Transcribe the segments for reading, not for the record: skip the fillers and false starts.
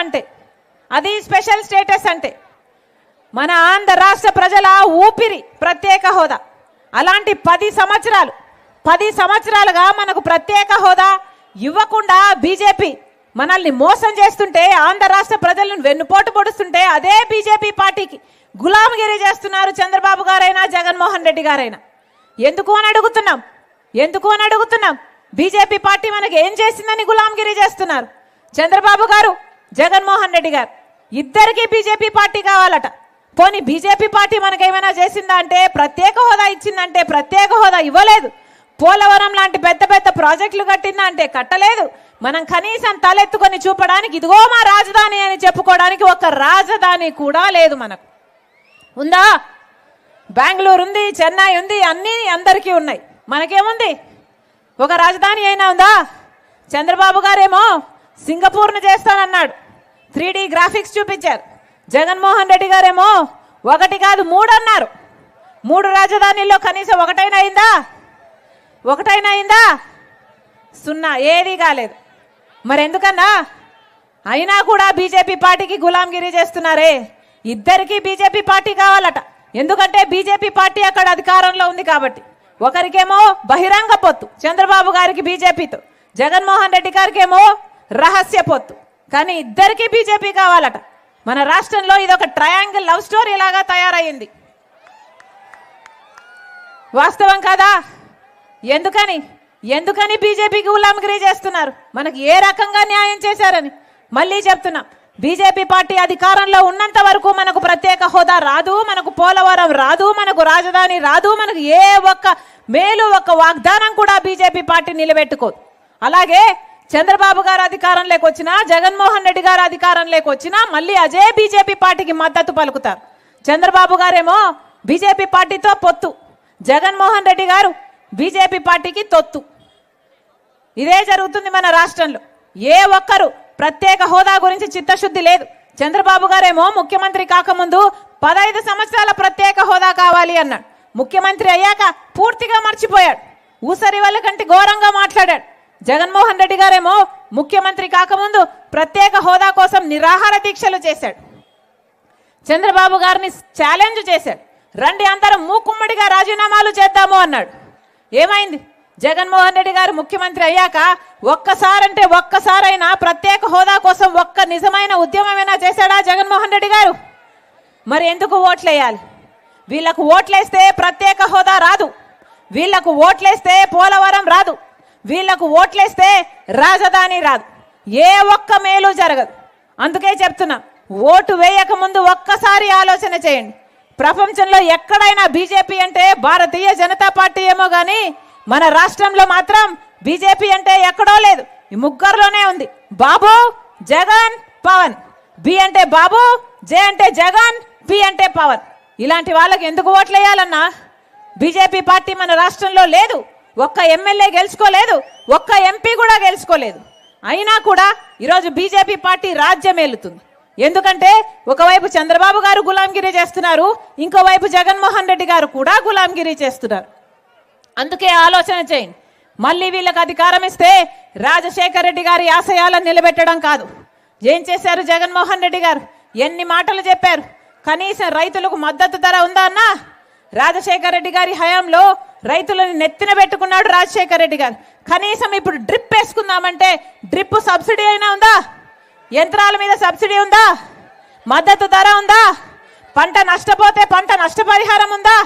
అంటే, అది special status అంటే. మన ఆంధ్ర రాష్ట్ర ప్రజల ఊపిరి ప్రత్యేక హోదా. అలాంటి 10 సంవత్సరాలుగా మనకు ప్రత్యేక హోదా ఇవ్వకుండా బీజేపీ మనల్ని మోసం చేస్తుంటే, ఆంధ్ర రాష్ట్ర ప్రజలను వెన్నుపోటు పొడుస్తుంటే అదే బీజేపీ పార్టీకి గులాంగిరి చేస్తున్నారు చంద్రబాబు గారైనా జగన్మోహన్ రెడ్డి గారైనా. ఎందుకు అని అడుగుతున్నాం. బీజేపీ పార్టీ మనకి ఏం చేసిందని గులాంగిరి చేస్తున్నారు. చంద్రబాబు గారు, జగన్మోహన్ రెడ్డి గారు ఇద్దరికీ బీజేపీ పార్టీ కావాలట. పోనీ బీజేపీ పార్టీ మనకేమైనా చేసిందా అంటే, ప్రత్యేక హోదా ఇచ్చిందంటే ప్రత్యేక హోదా ఇవ్వలేదు. పోలవరం లాంటి పెద్ద పెద్ద ప్రాజెక్టులు కట్టిందా అంటే కట్టలేదు. మనం కనీసం తలెత్తుకొని చూపడానికి ఇదిగో మా రాజధాని అని చెప్పుకోవడానికి ఒక రాజధాని కూడా లేదు. మనకు ఉందా? బెంగళూరు ఉంది, చెన్నై ఉంది, అన్నీ అందరికీ ఉన్నాయి. మనకేముంది? ఒక రాజధాని అయినా ఉందా? చంద్రబాబు గారేమో సింగపూర్ను చేస్తానన్నాడు, 3D గ్రాఫిక్స్ చూపించారు. జగన్మోహన్ రెడ్డి గారేమో 1 కాదు 3 అన్నారు. 3 రాజధానిల్లో కనీసం ఒకటైనా అయిందా? 0, ఏదీ కాలేదు. మరెందుకన్నా? అయినా కూడా బీజేపీ పార్టీకి గులాంగిరి చేస్తున్నారే. ఇద్దరికీ బీజేపీ పార్టీ కావాలట. ఎందుకంటే బీజేపీ పార్టీ అక్కడ అధికారంలో ఉంది కాబట్టి. ఒకరికేమో బహిరంగ పొత్తు చంద్రబాబు గారికి బీజేపీతో, జగన్మోహన్ రెడ్డి గారికేమో రహస్య పొత్తు. కానీ ఇద్దరికీ బీజేపీ కావాలట. మన రాష్ట్రంలో ఇదొక ట్రయాంగిల్ లవ్ స్టోరీ లాగా తయారయ్యింది. వాస్తవం కాదా? ఎందుకని బీజేపీకి గులాంగిరి చేస్తున్నారు? మనకి ఏ రకంగా న్యాయం చేశారని మళ్ళీ చెప్తున్నాం. బీజేపీ పార్టీ అధికారంలో ఉన్నంత వరకు మనకు ప్రత్యేక హోదా రాదు, మనకు పోలవరం రాదు, మనకు రాజధాని రాదు, మనకు ఏ ఒక్క మేలు, ఒక్క వాగ్దానం కూడా బీజేపీ పార్టీ నిలబెట్టుకోదు. అలాగే చంద్రబాబు గారు అధికారంలోకి వచ్చినా, జగన్మోహన్ రెడ్డి గారు అధికారంలోకి వచ్చినా మళ్ళీ అదే బీజేపీ పార్టీకి మద్దతు పలుకుతారు. చంద్రబాబు గారేమో బీజేపీ పార్టీతో పొత్తు, జగన్మోహన్ రెడ్డి గారు బీజేపీ పార్టీకి తొత్తు. ఇదే జరుగుతుంది మన రాష్ట్రంలో. ఏ ఒక్కరు ప్రత్యేక హోదా గురించి చిత్తశుద్ధి లేదు. చంద్రబాబు గారేమో ముఖ్యమంత్రి కాకముందు 15 సంవత్సరాల ప్రత్యేక హోదా కావాలి అన్నాడు. ముఖ్యమంత్రి అయ్యాక పూర్తిగా మర్చిపోయాడు. ఊసరి వాళ్ళ కంటే ఘోరంగా మాట్లాడాడు. జగన్మోహన్ రెడ్డి గారేమో ముఖ్యమంత్రి కాకముందు ప్రత్యేక హోదా కోసం నిరాహార దీక్షలు చేశాడు. చంద్రబాబు గారిని ఛాలెంజ్ చేశాడు. రండి అందరం మూకుమ్మడిగా రాజీనామాలు చేద్దాము అన్నాడు. ఏమైంది? జగన్మోహన్ రెడ్డి గారు ముఖ్యమంత్రి అయ్యాక ఒక్కసారైనా ప్రత్యేక హోదా కోసం ఒక్క నిజమైన ఉద్యమమైనా చేశాడా జగన్మోహన్ రెడ్డి గారు? మరి ఎందుకు ఓట్లేయాలి? వీళ్ళకు ఓట్లేస్తే ప్రత్యేక హోదా రాదు, వీళ్ళకు ఓట్లేస్తే పోలవరం రాదు, వీళ్ళకు ఓట్లేస్తే రాజధాని రాదు, ఏ ఒక్క మేలు జరగదు. అందుకే చెప్తున్నా, ఓటు వేయక ముందు ఒక్కసారి ఆలోచన చేయండి. ప్రపంచంలో ఎక్కడైనా బీజేపీ అంటే భారతీయ జనతా పార్టీ ఏమో కానీ మన రాష్ట్రంలో మాత్రం బీజేపీ అంటే ఎక్కడో లేదు. ఈ ముగ్గురులోనే ఉంది. బాబు, జగన్, పవన్. బి అంటే బాబు, జే అంటే జగన్, పి అంటే పవన్. ఇలాంటి వాళ్ళకి ఎందుకు ఓట్లు వేయాలన్నా? బీజేపీ పార్టీ మన రాష్ట్రంలో లేదు. ఒక్క ఎమ్మెల్యే గెలుచుకోలేదు, ఒక్క ఎంపీ కూడా గెలుచుకోలేదు. అయినా కూడా ఈరోజు బీజేపీ పార్టీ రాజ్యం ఏలుతుంది. ఎందుకంటే ఒకవైపు చంద్రబాబు గారు గులాంగిరి చేస్తున్నారు, ఇంకోవైపు జగన్మోహన్ రెడ్డి గారు కూడా గులాంగిరి చేస్తున్నారు. అందుకే ఆలోచన చేయండి. మళ్ళీ వీళ్ళకి అధికారం ఇస్తే రాజశేఖర రెడ్డి గారి ఆశయాలను నిలబెట్టడం కాదు. ఏం చేశారు జగన్మోహన్ రెడ్డి గారు? ఎన్ని మాటలు చెప్పారు. కనీసం రైతులకు మద్దతు ధర ఉందా అన్నా? రాజశేఖర రెడ్డి గారి హయాంలో రైతులను నెత్తిన పెట్టుకున్నాడు రాజశేఖర రెడ్డి గారు. కనీసం ఇప్పుడు డ్రిప్ వేసుకుందామంటే డ్రిప్ సబ్సిడీ అయినా ఉందా? యంత్రాల మీద సబ్సిడీ ఉందా? మద్దతు ధర ఉందా? పంట నష్టపోతే పంట నష్టపరిహారం ఉందా?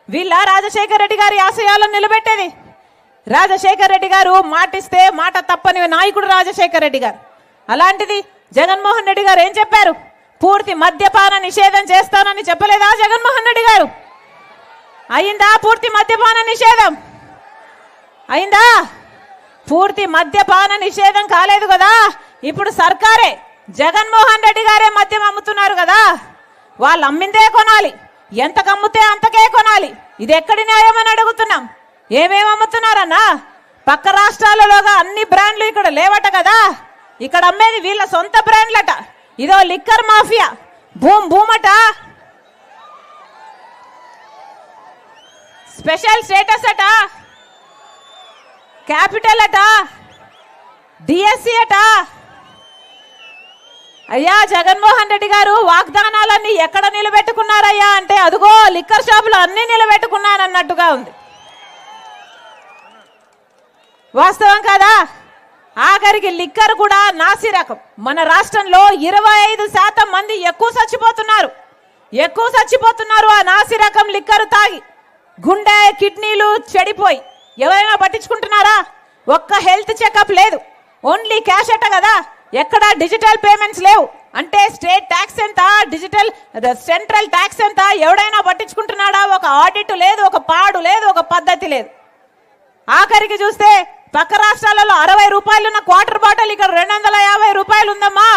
వీళ్ళ రాజశేఖర రెడ్డి గారి ఆశయాలను నిలబెట్టేది. రాజశేఖర రెడ్డి గారు మాటిస్తే మాట తప్పని నాయకుడు రాజశేఖర రెడ్డి గారు. అలాంటిది జగన్మోహన్ రెడ్డి గారు ఏం చెప్పారు? పూర్తి మద్యపాన నిషేధం చేస్తానని చెప్పలేదా జగన్మోహన్ రెడ్డి గారు? అయిందా పూర్తి మద్యపాన నిషేధం? అయిందా? పూర్తి మద్యపాన నిషేధం కాలేదు కదా. ఇప్పుడు సర్కారే, జగన్మోహన్ రెడ్డి గారే మద్యం అమ్ముతున్నారు కదా. వాళ్ళు అమ్మిందే కొనాలి, ఎంత కమ్ముతే అంతకే కొనాలి. ఇది ఎక్కడి న్యాయం అని అడుగుతున్నాం. ఏమేమి అమ్ముతున్నారన్నా? పక్క రాష్ట్రాలలోగా అన్ని బ్రాండ్లు ఇక్కడ లేవట కదా. ఇక్కడ అమ్మేది వీళ్ళ సొంత బ్రాండ్లట. ఇదో లిక్కర్ మాఫియా. భూమట, స్పెషల్ స్టేటస్ అట, క్యాపిటల్ అట, డిఎస్సి అట, అయ్యా జగన్మోహన్ రెడ్డి గారు వాగ్దానాలన్నీ ఎక్కడ నిలబెట్టుకున్నారయ్యా అంటే అదిగో లిక్కర్ షాపులు అన్ని నిలబెట్టుకున్నానన్నట్టుగా ఉంది. వాస్తవం కాదా? ఆఖరికి లిక్కర్ కూడా నాసి రకం. మన రాష్ట్రంలో 25% మంది ఎక్కువ చచ్చిపోతున్నారు ఆ నాసి రకం లిక్కర్ తాగి. గుండె కిడ్నీలు చెడిపోయి ఎవరైనా పట్టించుకుంటున్నారా? ఒక్క హెల్త్ చెకప్ లేదు, ఓన్లీ క్యాష్ అట్ట కదా. ఎక్కడ డిజిటల్ పేమెంట్స్ లేవు. అంటే స్టేట్ ట్యాక్స్ ఎంత, డిజిటల్ సెంట్రల్ ట్యాక్స్ ఎంత, ఎవడైనా పట్టించుకుంటున్నాడా? ఒక ఆడిట్ లేదు, ఒక పాడు లేదు, ఒక పద్ధతి లేదు. ఆఖరికి చూస్తే పక్క రాష్ట్రాలలో 60 రూపాయలున్న క్వార్టర్ బాటిల్ ఇక్కడ 250 రూపాయలు ఉందమ్మా.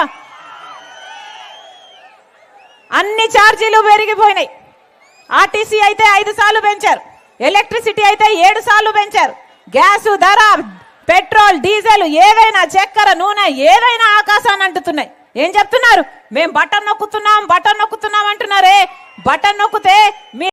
అన్ని ఛార్జీలు పెరిగిపోయినాయి. ఆర్టీసీ అయితే 5 సార్లు పెంచారు, ఎలక్ట్రిసిటీ అయితే 7 సార్లు పెంచారు, గ్యాస్ ధర, పెట్రోల్ డీజిల్ ఏదైనా, చక్కెర నూనె ఏదైనా ఆకాశాన్ని అంటుతున్నాయి. ఏం చెప్తున్నారు? మేము బటన్ నొక్కుతున్నాం అంటున్నారే. బటన్ నొక్కితే మీ